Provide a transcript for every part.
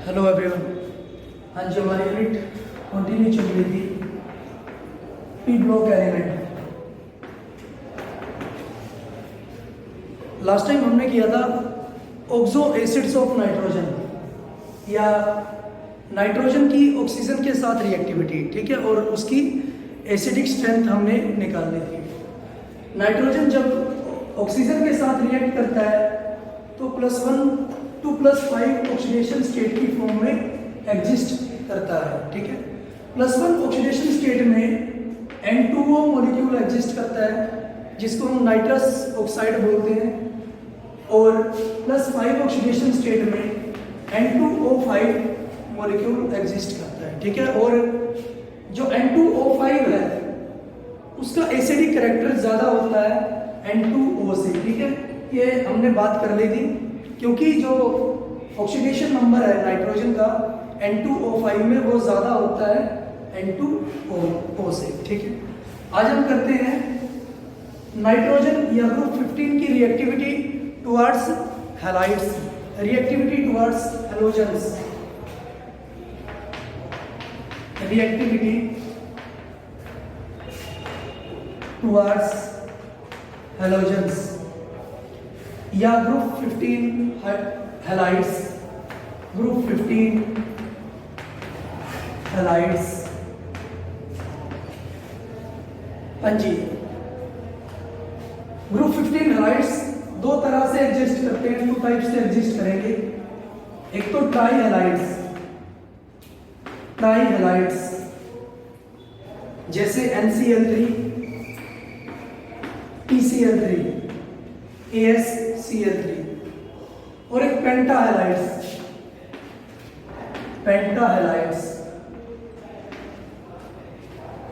Hello everyone. हाँ जी, हमारी unit continue चल रही थी P block element. Last time हमने किया था ऑक्सो एसिड्स ऑफ नाइट्रोजन, या नाइट्रोजन की ऑक्सीजन के साथ रिएक्टिविटी, ठीक है, और उसकी एसिडिक स्ट्रेंथ हमने निकालनी थी। नाइट्रोजन जब ऑक्सीजन के साथ रिएक्ट करता है तो +1 to +5 ऑक्सीडेशन स्टेट की फॉर्म में एग्जिस्ट करता है, ठीक है। +1 ऑक्सीडेशन स्टेट में N2O मॉलिक्यूल एग्जिस्ट करता है जिसको हम नाइट्रस ऑक्साइड बोलते हैं, और +5 ऑक्सीडेशन स्टेट में N2O5 मॉलिक्यूल एग्जिस्ट करता है, ठीक है। और जो N2O5 है उसका एसिडिक कैरेक्टर ज़्यादा होता है N2O से, ठीक है। ये हमने बात कर ली थी क्योंकि जो ऑक्सीडेशन नंबर है नाइट्रोजन का N2O5 में वो ज़्यादा होता है N2O से, ठीक है। आज हम करते हैं नाइट्रोजन या ग्रुप 15 की reactivity towards halides, reactivity towards halogens, reactivity towards halogens या ग्रुप 15 हैलाइड्स, ग्रुप 15 हैलाइड्स। हाँ जी, ग्रुप 15 हैलाइड्स दो तरह से एग्जिस्ट करते हैं, 2 टाइप से एग्जिस्ट करेंगे। एक तो ट्राई हैलाइड्स, ट्राई हैलाइड्स जैसे NCl3, PCl3, AsCl3, और एक पेंटा हैलाइड्स, पेंटा हैलाइड्स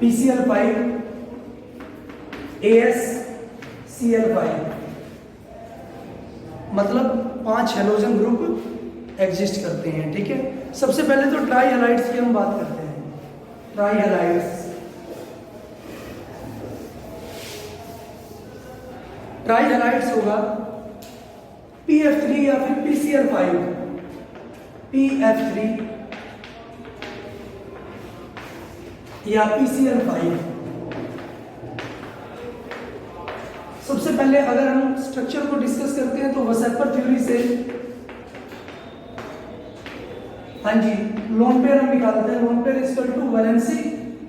PCl5, AsCl5, मतलब 5 हैलोजन ग्रुप एग्जिस्ट करते हैं, ठीक है। सबसे पहले तो ट्राई हैलाइड्स की हम बात करते हैं। ट्राई हैलाइड्स, ट्राई हैलाइड्स होगा PF3 या फिर PCl5, PF3 या PCl5। सबसे पहले अगर हम स्ट्रक्चर को डिस्कस करते हैं तो वसेपर थ्योरी से, हाँ जी, लोन पेयर हम निकालते हैं। Lone pair equal to valency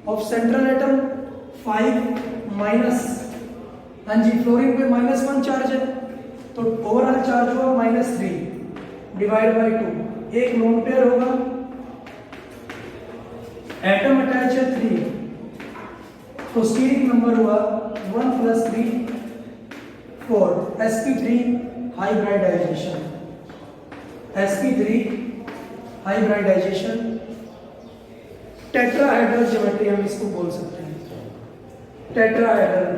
of central atom 5 - हाँ जी, फ्लोरीन पे -1 चार्ज है तो ओवरऑल चार्ज हुआ -3 डिवाइड बाय 2। एक लोन पेयर होगा, एटम अटैच है 3 तो स्टीरिक नंबर हुआ 1 + 3 4, sp3 hybridisation, sp3 hybridisation. Tetrahedral geometry हम इसको बोल सकते हैं, टेट्राहेड्रल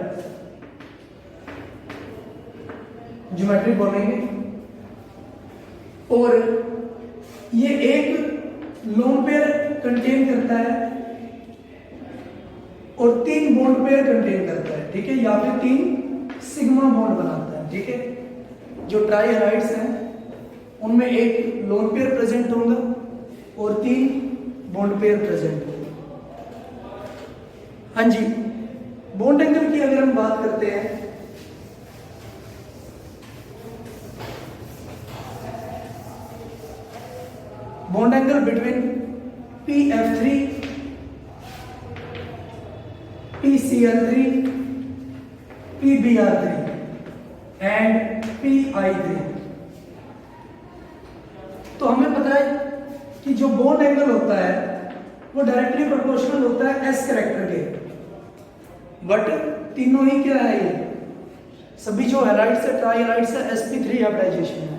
ज्योमेट्री बोलेंगे। और ये एक लोन पेयर कंटेन करता है और 3 बॉन्ड पेयर कंटेन करता है, ठीक है, या फिर 3 सिग्मा बॉन्ड बनाता है, ठीक है। जो ट्राई हैलाइड्स हैं उनमें एक लोन पेयर प्रेजेंट होगा और 3 बॉन्ड पेयर प्रेजेंट होगा। हाँ जी, बॉन्ड एंगल की अगर हम बात करते हैं bond angle between PF3, PCl3, PBr3 and PI3, तो हमें पता है कि जो बॉन्ड एंगल होता है वो डायरेक्टली प्रोपोर्शनल होता है S कैरेक्टर के, बट तीनों ही क्या है, ये सभी जो हैलाइड्स है, ट्राई हैलाइड्स है, sp3 हाइब्रिडाइजेशन है।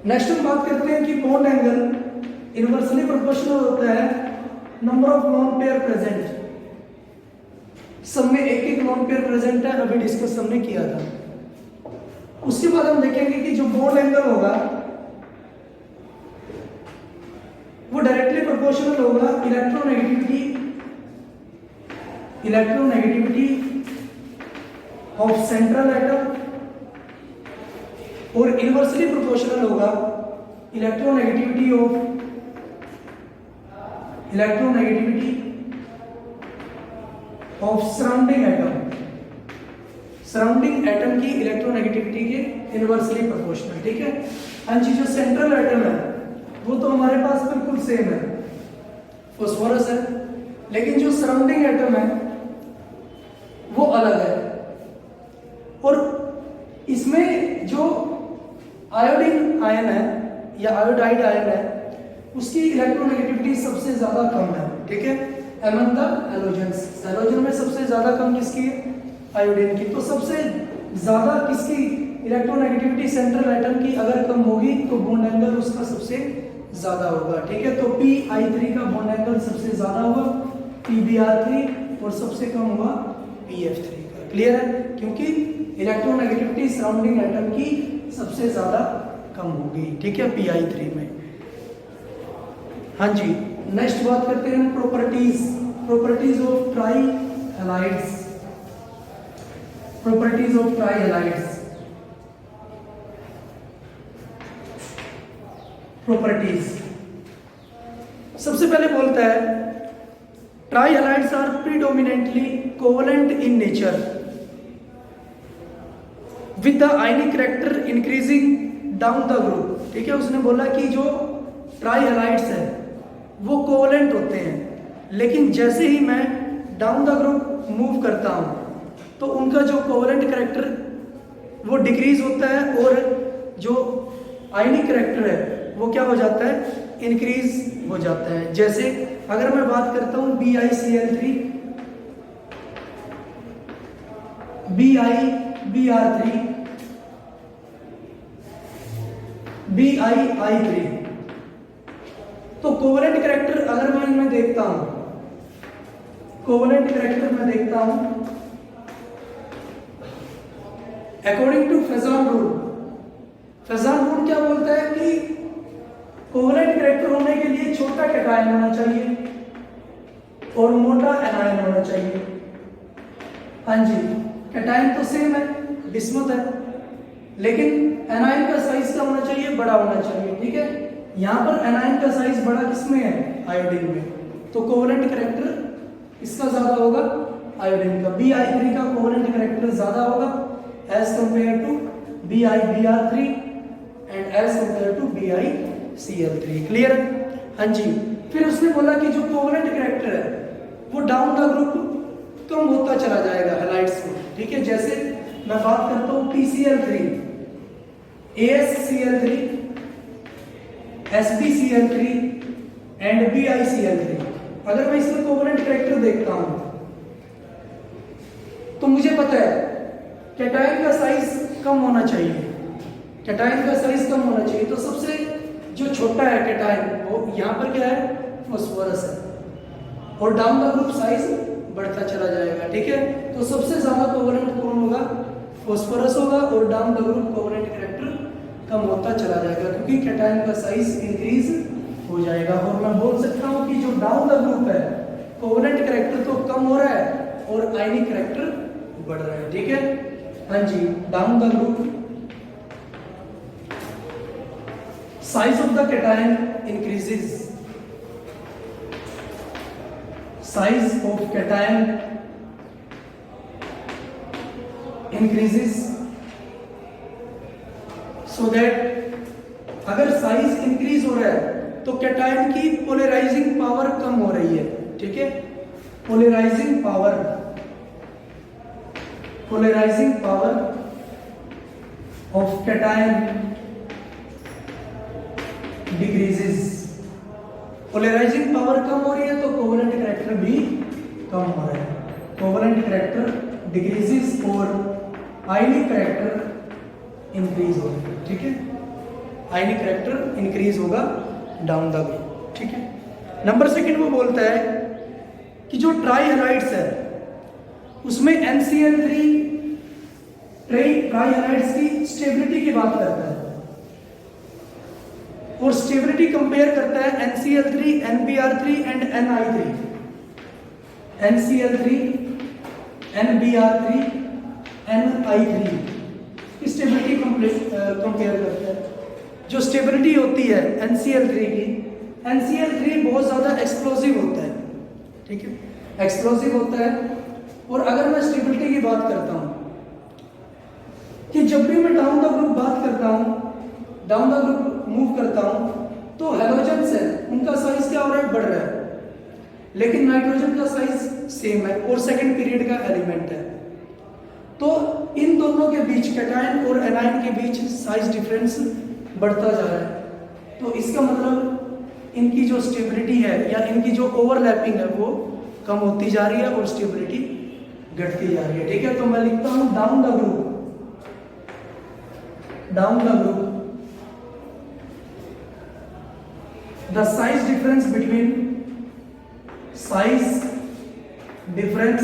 नेक्स्ट हम बात करते हैं कि बॉन्ड एंगल इनवर्सली प्रोपोर्शनल होता है number of lone pair present. सब में एक लोन पेयर प्रेजेंट है, अभी डिस्कस हमने किया था। उसके बाद हम देखेंगे कि जो बॉन्ड एंगल होगा वो डायरेक्टली प्रोपोर्शनल होगा इलेक्ट्रोनेगेटिविटी ऑफ सेंट्रल एटम, और इनवर्सली प्रोपोर्शनल होगा इलेक्ट्रोनेगेटिविटी ऑफ सराउंडिंग एटम की इलेक्ट्रोनेगेटिविटी के इनवर्सली प्रोपोर्शनल, ठीक है। हाँ जी, जो सेंट्रल एटम है वो तो हमारे पास बिल्कुल सेम है, फास्फोरस है, लेकिन जो सराउंडिंग एटम है वो अलग है। और इसमें जो आयोडीन आयन है या आयोडाइड आयन है उसकी इलेक्ट्रोनेगेटिविटी सबसे ज्यादा कम है, ठीक है। एमंग द हैलोजेंस, हैलोजन में सबसे ज्यादा कम किसकी है? आयोडीन की। तो सबसे ज्यादा किसकी इलेक्ट्रोनेगेटिविटी सेंट्रल एटम की अगर कम होगी तो बॉन्ड एंगल उसका सबसे ज्यादा होगा, ठीक है। तो Pi3 का बॉन्ड एंगल सबसे ज्यादा होगा PbR3 और सबसे कम होगा PF3 का। क्लियर है? क्योंकि इलेक्ट्रोनेगेटिविटी सराउंडिंग एटम की सबसे ज्यादा कम होगी, ठीक है, Pi3 में। हाँ जी, नेक्स्ट बात करते हैं properties of tri halides. Properties of tri halides. Properties सबसे पहले बोलता है tri halides are predominantly covalent in nature with the ionic character increasing down the group, ठीक है। उसने बोला कि जो ट्राई हैलाइड्स है वो कोवलेंट होते हैं, लेकिन जैसे ही मैं डाउन द ग्रुप मूव करता हूं तो उनका जो कोवलेंट कैरेक्टर वो डिक्रीज होता है और जो आयनिक कैरेक्टर है वो क्या हो जाता है? इंक्रीज हो जाता है। जैसे अगर मैं बात करता हूं BiCl3 BiBr3 BiI3, तो कोवलेंट कैरेक्टर अगर मैं इनमें देखता हूं, कोवलेंट कैरेक्टर में देखता हूं according to Fajans rule. Fajans rule क्या बोलता है कि कोवलेंट कैरेक्टर होने के लिए छोटा कैटायन होना चाहिए और मोटा एनायन होना चाहिए। हाँ जी, कैटायन तो सेम है, बिस्मुथ है, लेकिन एनायन का साइज क्या होना चाहिए? बड़ा होना चाहिए, ठीक है। यहां पर एनायन का साइज बड़ा किसमें है? आयोडीन में। तो कोवलेंट कैरेक्टर इसका ज्यादा होगा आयोडीन का। Bi3 का कोवलेंट कैरेक्टर ज्यादा होगा as compare to BiBr3 and as compare to BiCl3। Clear? हाँ जी। फिर उसने बोला कि जो कोवलेंट कैरेक्टर है वो डाउन द ग्रुप कम होता चला जाएगा हैलाइड्स में, ठीक है। जैसे मैं बात करता हूं PCl3 AsCl3 SbCl3 and BiCl3, अगर मैं इसमें कोवलेंट कैरेक्टर देखता हूं तो मुझे पता है कैटायन का साइज कम होना चाहिए, कैटायन का साइज कम होना चाहिए। तो सबसे जो छोटा है कैटायन वो यहां पर क्या है? फास्फोरस है, और डाउन द ग्रुप साइज बढ़ता चला जाएगा, ठीक है। तो सबसे ज्यादा कोवलेंट कौन होगा? फास्फोरस होगा, और down the group covalent character कम होता चला जाएगा क्योंकि कैटायन का साइज इंक्रीज हो जाएगा। और मैं बोल सकता हूं कि जो डाउन द ग्रुप है कोवलेंट कैरेक्टर तो कम हो रहा है और आयनिक कैरेक्टर बढ़ रहा है, ठीक है। हाँ जी, down the group size of the cation increases, size of cation increases so that अगर साइज इंक्रीज हो रहा है तो कैटायन की पोलराइजिंग पावर कम हो रही है, ठीक है। Polarising power of cation decreases. Polarising power कम हो रही है तो कोवलेंट कैरेक्टर भी कम हो रहा है, कोवलेंट कैरेक्टर डिक्रीजेस और आयनिक कैरेक्टर इंक्रीज हो रहा है, ठीक है। आयनिक कैरेक्टर इंक्रीज होगा डाउन द ग्रुप, ठीक है। नंबर सेकंड वो बोलता है कि जो ट्राई हैलाइड्स है उसमें NCl3 ट्राई हैलाइड्स की स्टेबिलिटी की बात करता है और स्टेबिलिटी कंपेयर करता है NCl3, NBr3 and Ni3। NCl3, NBr3, Ni3 stability compare करता है। जो स्टेबिलिटी होती है NCl3 की, NCl3 बहुत ज़्यादा एक्सप्लोसिव होता है, ठीक है, एक्सप्लोसिव होता है। और अगर मैं स्टेबिलिटी की बात करता हूँ कि जब भी मैं डाउन द ग्रुप बात करता हूँ, डाउन द ग्रुप मूव करता हूँ, तो हेलोजेंस है उनका साइज क्या हो रहा है, बढ़ रहा है, लेकिन नाइट्रोजन का साइज सेम है और सेकंड पीरियड का एलिमेंट है। तो इन दोनों के बीच, कैटायन और एनायन के बीच साइज डिफरेंस बढ़ता जा रहा है। तो इसका मतलब इनकी जो स्टेबिलिटी है या इनकी जो ओवरलैपिंग है वो कम होती जा रही है और स्टेबिलिटी घटती जा रही है, ठीक है। तो मैं लिखता हूं down the group, down the group the size difference between, size difference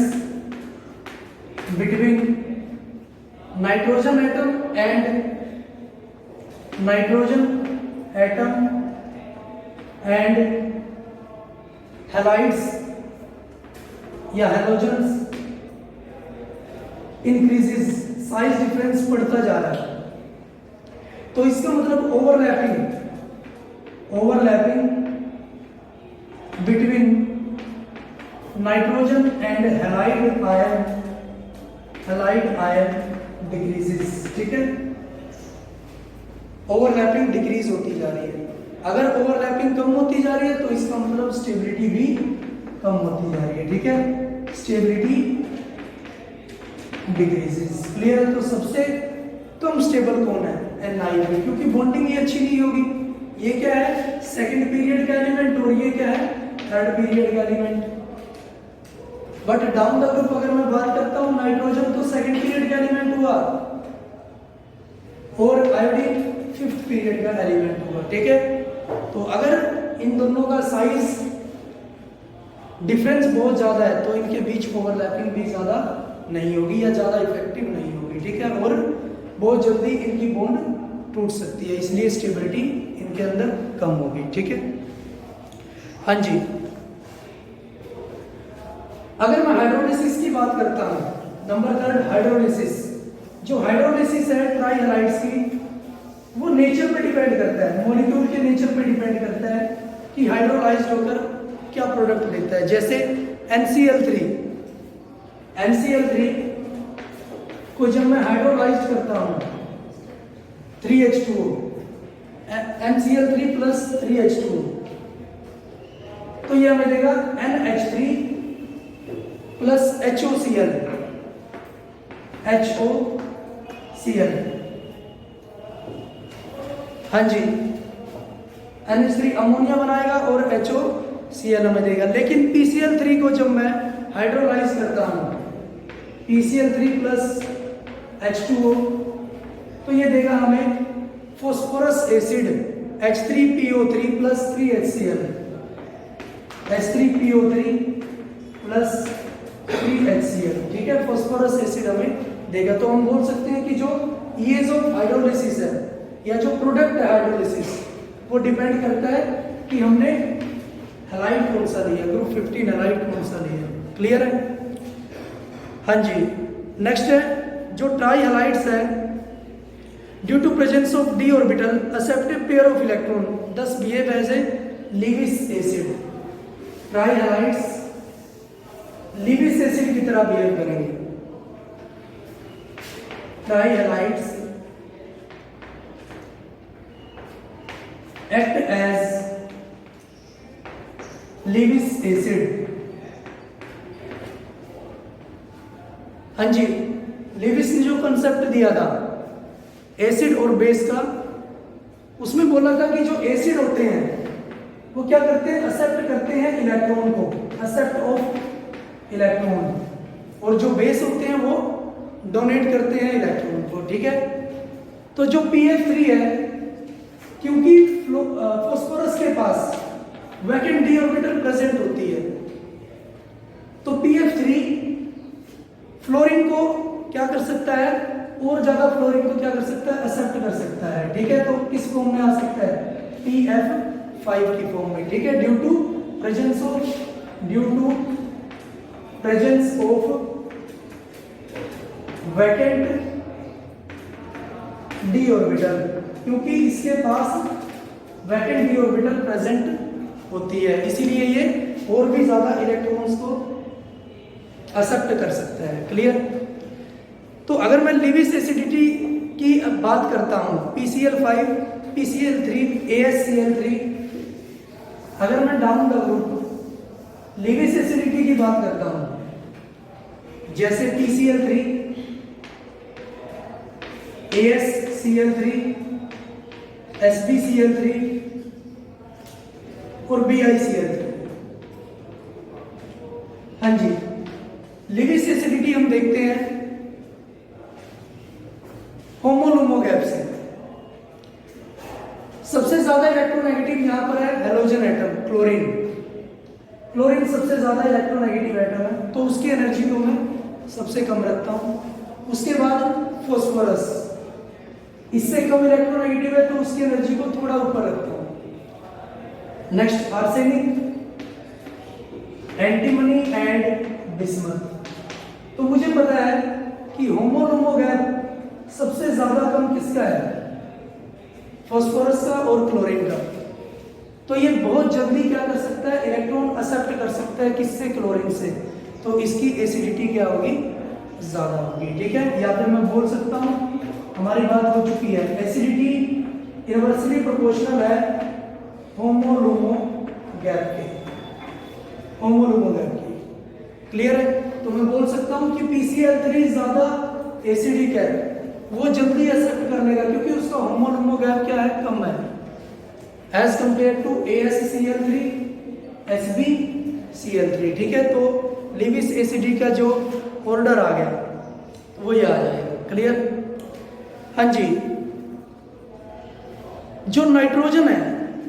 between nitrogen atom and nitrogen atom and halides या हैलोजेंस इंक्रीजेस, साइज डिफरेंस बढ़ता जा रहा है। तो इसका मतलब overlapping between nitrogen and halide ion decreases, ठीक है। ओवरलैपिंग डिक्रीज होती जा रही है। अगर ओवरलैपिंग कम होती जा रही है तो इसका मतलब स्टेबिलिटी भी कम होती जा रही है, ठीक है, स्टेबिलिटी डिक्रीजेस। क्लियर है। तो सबसे कम स्टेबल कौन है, Ni, क्योंकि बॉन्डिंग ये अच्छी नहीं होगी। ये क्या है, सेकंड पीरियड का एलिमेंट और ये क्या है, थर्ड पीरियड का element. But down the group अगर मैं बात करता हूं, नाइट्रोजन तो सेकंड पीरियड का एलिमेंट हुआ और आयोडीन फिफ्थ पीरियड का एलिमेंट होगा, ठीक है। तो अगर इन दोनों का साइज डिफरेंस बहुत ज्यादा है तो इनके बीच ओवरलैपिंग भी ज्यादा नहीं होगी या ज्यादा इफेक्टिव नहीं होगी, ठीक है, और बहुत जल्दी इनकी बॉन्ड टूट सकती है, इसलिए स्टेबिलिटी इनके अंदर कम होगी, ठीक है। हाँ जी, अगर मैं हाइड्रोलिसिस की बात करता हूं, नंबर थर्ड हाइड्रोलिसिस। जो हाइड्रोलिसिस है ट्राई हैलाइड्स की, वो नेचर पे डिपेंड करता है, मॉलिक्यूल के नेचर पे डिपेंड करता है कि हाइड्रोलाइज्ड होकर क्या प्रोडक्ट देता है। जैसे NCl3 को जब मैं हाइड्रोलाइज्ड करता हूं 3H2O, NCl3 प्लस 3H2O, तो यह हमें देगा NH3 प्लस HOCl, हाँ जी, NH3 अमोनिया बनाएगा और HOCl हमें देगा। लेकिन PCl3 को जब मैं हाइड्रोलाइज करता हूं, PCl3 प्लस H2O, तो ये देगा हमें phosphorous acid H3PO3 plus 3HCl, H3PO3 plus 3HCl, ठीक है, फॉस्फोरस एसिड हमें देगा। तो हम बोल सकते हैं कि जो ये जो हाइड्रोलिसिस है या जो प्रोडक्ट है हाइड्रोलिसिस, वो डिपेंड करता है कि हमने हैलाइड कौन सा लिया, ग्रुप 15 हैलाइड कौन सा लिया। क्लियर है। हाँ जी, नेक्स्ट है जो ट्राई हैलाइड्स है, due to presence of d orbital acceptive pair of electron thus behave as a Lewis acid. Trihalides Lewis acid की तरह बिहेव करेंगे। Trihalides act as Lewis acid. हाँ जी, लीविस ने जो कंसेप्ट दिया था एसिड और बेस का, उसमें बोला था कि जो एसिड होते हैं वो क्या करते हैं, एक्सेप्ट करते हैं इलेक्ट्रॉन को, एक्सेप्ट ऑफ इलेक्ट्रॉन, और जो बेस होते हैं वो डोनेट करते हैं इलेक्ट्रॉन को, ठीक है। तो जो PF3 है, क्योंकि फास्फोरस के पास वैकेंट d ऑर्बिटल प्रेजेंट होती है, तो PF3 फ्लोरीन को क्या कर सकता है, और ज्यादा फ्लोरीन को क्या कर सकता है, एक्सेप्ट कर सकता है, ठीक है। तो किस फॉर्म में आ सकता है, PF5 की फॉर्म में, ठीक है, due to presence of vacant d orbital, क्योंकि इसके पास वैकेंट डी ऑर्बिटल प्रेजेंट होती है, इसीलिए ये और भी ज्यादा इलेक्ट्रॉन्स को एक्सेप्ट कर सकता है। क्लियर? तो अगर मैं लिविस एसिडिटी की बात करता हूं, PCl5, PCl3, AsCl3, अगर मैं down the group Lewis acidity की बात करता हूं, जैसे PCl3, AsCl3, SbCl3 और BiCl3। हाँ जी, लिविस एसिडिटी हम देखते हैं होमो-लुमो गैप से। सबसे ज्यादा इलेक्ट्रोनेगेटिव यहां पर है हेलोजन एटम, क्लोरीन। क्लोरीन सबसे ज्यादा इलेक्ट्रोनेगेटिव एटम है, तो उसकी एनर्जी को मैं सबसे कम रखता हूं। उसके बाद फास्फोरस, इससे कम इलेक्ट्रोनेगेटिव है, तो उसकी एनर्जी को थोड़ा ऊपर रखता हूं। Next arsenic, antimony and bismuth. तो मुझे पता है कि होमो-लुमो गैप सबसे ज्यादा कम किसका है? फास्फोरस का और क्लोरीन का। तो ये बहुत जल्दी क्या कर सकता है? इलेक्ट्रॉन एक्सेप्ट कर सकता है, किससे? क्लोरीन से। तो इसकी एसिडिटी क्या होगी? ज्यादा होगी। ठीक है, या फिर मैं बोल सकता हूं, हमारी बात हो चुकी है, एसिडिटी इनवर्सली प्रोपोर्शनल है होमो-लुमो गैप के, होमो-लुमो गैप की। क्लियर है? तो मैं बोल सकता हूं कि PCl3 ज्यादा एसिडिक है, वो जल्दी एक्सेप्ट कर लेगा क्योंकि उसका होमो-लुमो गैप क्या है? कम है, as compare to AsCl3, SbCl3। ठीक है, तो लिविस एसिडी का जो ऑर्डर आ गया वो ये आ जाएगा। क्लियर? हाँ जी, जो नाइट्रोजन है,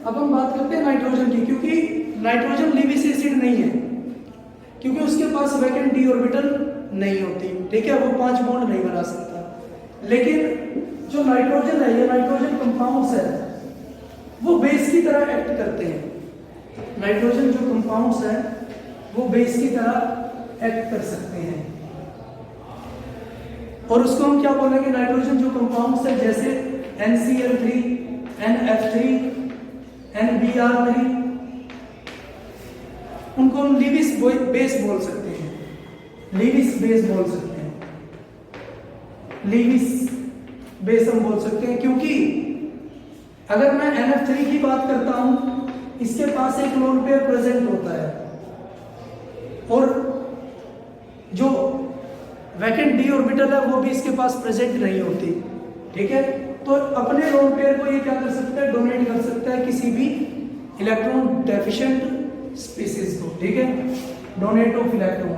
अब हम बात करते हैं नाइट्रोजन की, क्योंकि नाइट्रोजन लिविस एसिड नहीं है, क्योंकि उसके पास वैकेंट डी ऑर्बिटल नहीं होती। ठीक है, वो 5 बॉन्ड नहीं बना सकता। लेकिन जो नाइट्रोजन है, ये नाइट्रोजन कंपाउंड्स है, वो बेस की तरह एक्ट करते हैं। नाइट्रोजन जो कंपाउंड्स है वो बेस की तरह एक्ट कर सकते हैं, और उसको हम क्या बोलेंगे? नाइट्रोजन जो कंपाउंड्स है, जैसे NCl3, NF3, NBr3, उनको हम लिविस बेस बोल सकते हैं। लिविस बेस बोल सकते हैं, लिविस बेस हम बोल सकते हैं, क्योंकि अगर मैं NF3 की बात करता हूं, इसके पास एक लोन पेयर प्रेजेंट होता है, और जो वैकेंट डी ऑर्बिटल है वो भी इसके पास प्रेजेंट नहीं होती। ठीक है, तो अपने लोन पेयर को ये क्या कर सकता है? डोनेट कर सकता है किसी भी इलेक्ट्रॉन डेफिशिएंट स्पीसीज को। ठीक है, donate of electron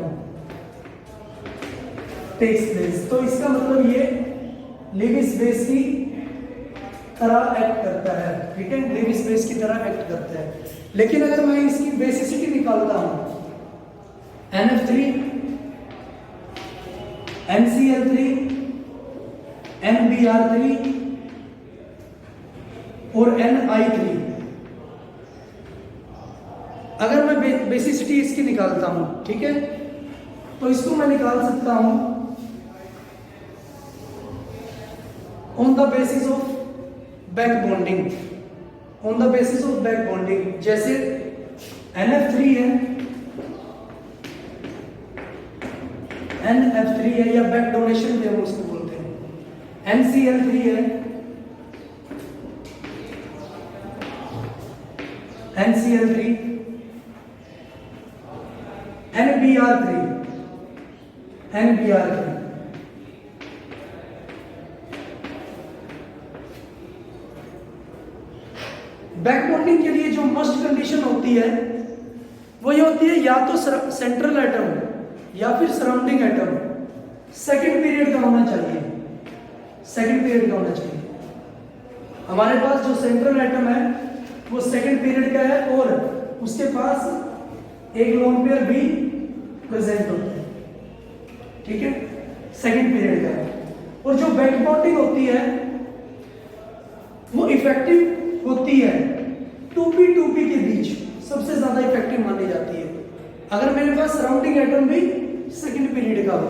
takes place. तो इसका मतलब ये लिविस बेस की तरह एक्ट करता है। ठीक है, लिविस बेस की तरह एक्ट करता है। लेकिन अगर मैं इसकी बेसिसिटी निकालता हूं, NF3, NCl3, NBr3 और Ni3, अगर मैं बेसिसिटी इसकी निकालता हूं, ठीक है, तो इसको मैं निकाल सकता हूं on the basis of back bonding, on the basis of back bonding. जैसे NF3 है, NF3 है, या बैक डोनेशन भी हम उसको बोलते हैं। NCl3 है, NCl3, NBr3, NBr3। Back bonding के लिए जो मस्ट कंडीशन होती है वो ये होती है, या तो सेंट्रल एटम या फिर सराउंडिंग एटम सेकंड पीरियड का होना चाहिए, सेकंड पीरियड का होना चाहिए। हमारे पास जो सेंट्रल एटम है वो सेकंड पीरियड का है, और उसके पास एक लोन पेयर भी प्रेजेंट होता है। ठीक है, सेकंड पीरियड का है। और जो बैक बॉन्डिंग होती है वो इफेक्टिव होती है 2p के बीच, सबसे ज्यादा इफेक्टिव मानी जाती है। अगर मेरे पास सराउंडिंग एटम भी सेकंड पीरियड का हो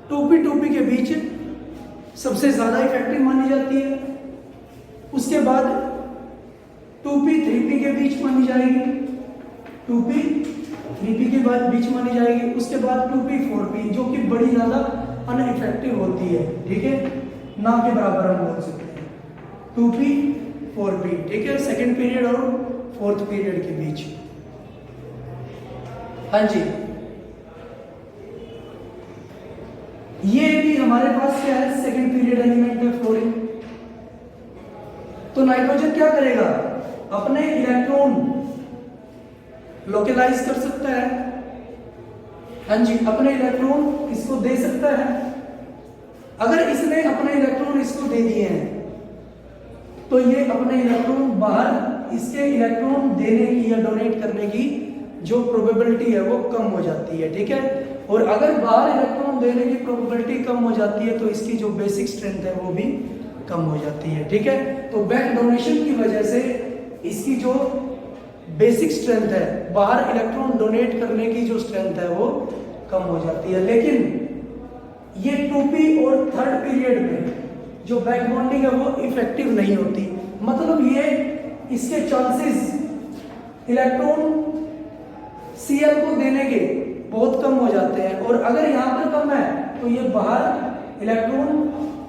तो 2p के बीच सबसे ज़्यादा इफेक्टिव मानी जाती है। उसके बाद 2p 3p के बीच मानी जाएगी, 2p 3p के बाद बीच मानी जाएगी। उसके बाद 2p 4p जो कि बड़ी ज़्यादा अनइफेक्टिव होती है, ठीक है, ना के बराबर हम बोल सकते हैं 2p 4p, ठीक है, सेकेंड पीरियड और फोर्थ पीरियड के बीच। हाँ जी, ये भी हमारे पास क्या है, सेकेंड पीरियड एलिमेंट है फ्लोरीन। तो नाइट्रोजन क्या करेगा, अपने इलेक्ट्रॉन लोकेलाइज कर सकता है, हाँ जी, अपने इलेक्ट्रॉन इसको दे सकता है। अगर इसने अपने इलेक्ट्रॉन इसको दे दिए हैं तो ये अपने इलेक्ट्रॉन बाहर, इसके इलेक्ट्रॉन देने की या डोनेट करने की जो प्रोबेबिलिटी है वो कम हो जाती है, ठीक है। और अगर बाहर इलेक्ट्रॉन देने की प्रोबेबिलिटी कम हो जाती है तो इसकी जो बेसिक स्ट्रेंथ है वो भी कम हो जाती है, ठीक है। तो बैक डोनेशन की वजह से इसकी जो बेसिक स्ट्रेंथ है, बाहर इलेक्ट्रॉन डोनेट करने की जो स्ट्रेंथ है वो कम हो जाती है। लेकिन ये 2p और थर्ड पीरियड में जो बैक बॉन्डिंग है वो इफेक्टिव नहीं होती। मतलब ये इसके चांसेस इलेक्ट्रॉन Cl को देने के बहुत कम हो जाते हैं, और अगर यहाँ पर कम है तो ये बाहर इलेक्ट्रॉन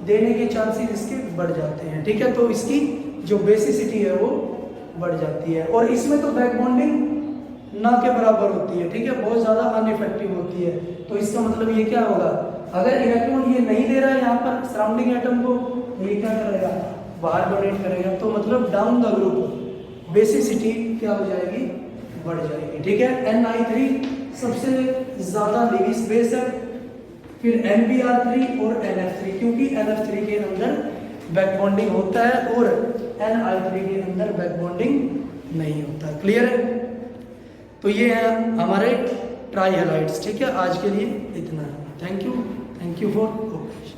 देने के चांसेस इसके बढ़ जाते हैं, ठीक है। तो इसकी जो बेसिसिटी है वो बढ़ जाती है, और इसमें तो बैक बॉन्डिंग ना के बराबर होती है, ठीक है, बहुत ज़्यादा अनइफेक्टिव होती है। तो इसका मतलब ये क्या होगा, अगर इलेक्ट्रॉन ये नहीं दे रहा है यहाँ पर सराउंडिंग एटम को, ये क्या करेगा, बाहर डोनेट करेगा। तो मतलब डाउन द ग्रुप बेसिसिटी क्या हो जाएगी, बढ़ जाएगी, ठीक है। Ni3 सबसे ज़्यादा लीविस बेस है, फिर NBr3 और NF3, क्योंकि NF3 के अंदर बैक बॉन्डिंग होता है और Ni3 के अंदर बैक बॉन्डिंग नहीं होता। क्लियर है। तो ये है हमारे ट्राई हैलाइड्स, ठीक है। आज के लिए इतना है। Thank you for cooperation.